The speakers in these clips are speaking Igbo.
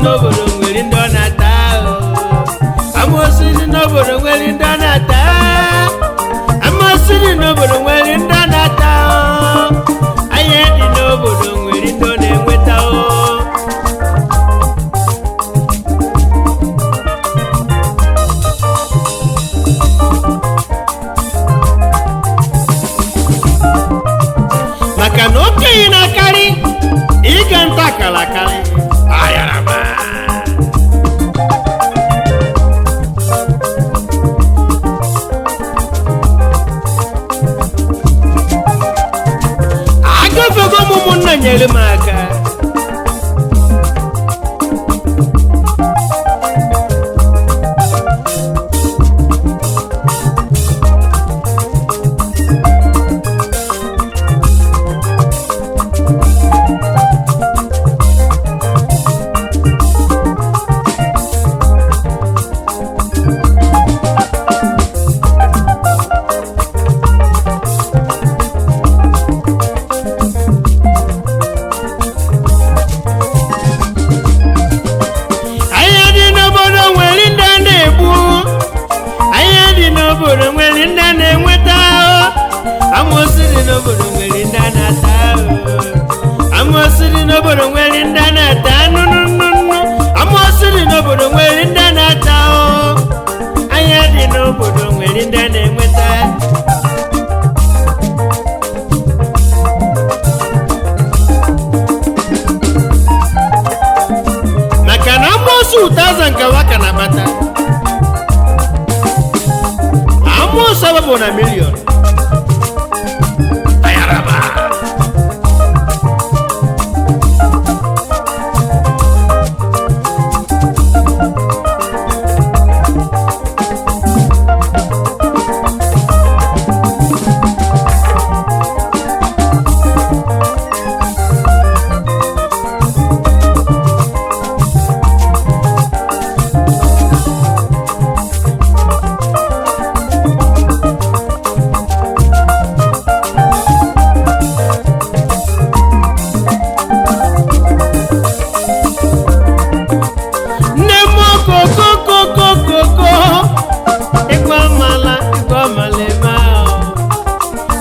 n'obodo nwere ndị ọ na-ata amoosu dị n'obodo nwere ndị ọ na-ata amoosu dị n'obodo nwere ndị ọ na-ata anya dị n'obodo nwere ndị ọ na-enweta maka na okenye na-akarị ịga nta akara akarị ayaraba agafego m ụmụnna nyere m aka n'obodo nwere ndị a na-enweta amoosu dị n'obodo nwere ndị a na-ata amoosu dị n'obodo nwere ndị a na-ata nụnụnụnụ amoosu dị n'obodo nwere ndị a na-ata anya dị n'obodo nwere ndị a na-enweta maka na amoosu ụtaza nke waka na-abata amoosu abụ na milion ayaraba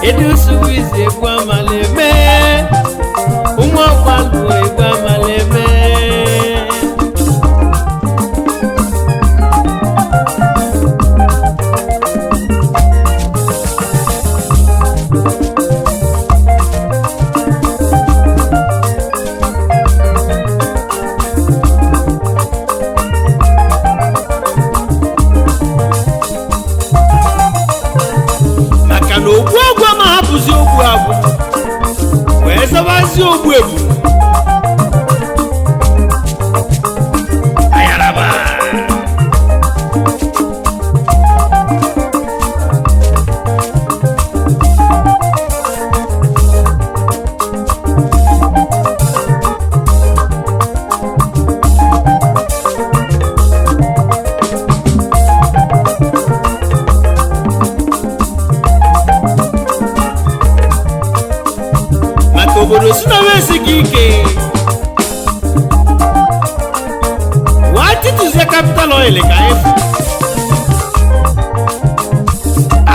edu suwizi egwu amaleme ụmụ ọkwalu egwu amaleme maka na okwu agwa ma hapụzi okwu agwụ wee zawazi ogbu egbu ayaraba obodo si na wesighị ike watituzie capital oil ka efu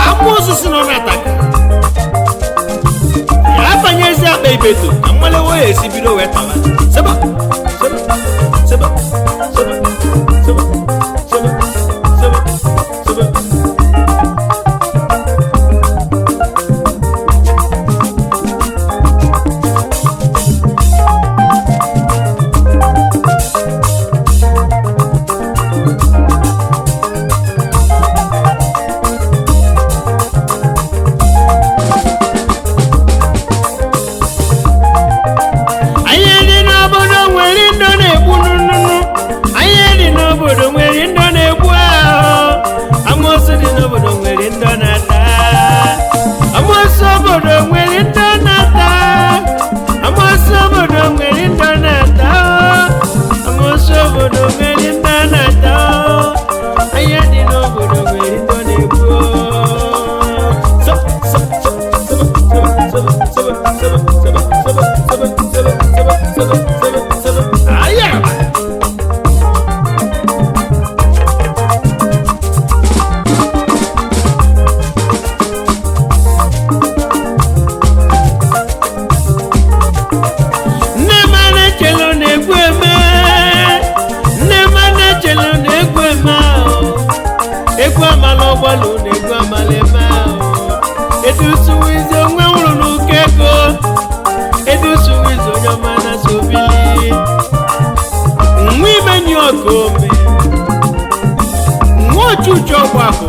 amoosu si nọ n'ataka ya banyezi akpa ibeto ka mmalewo ya esi bido wee tawa seba seba seba seba seba seba seba seba ọgbọ akụ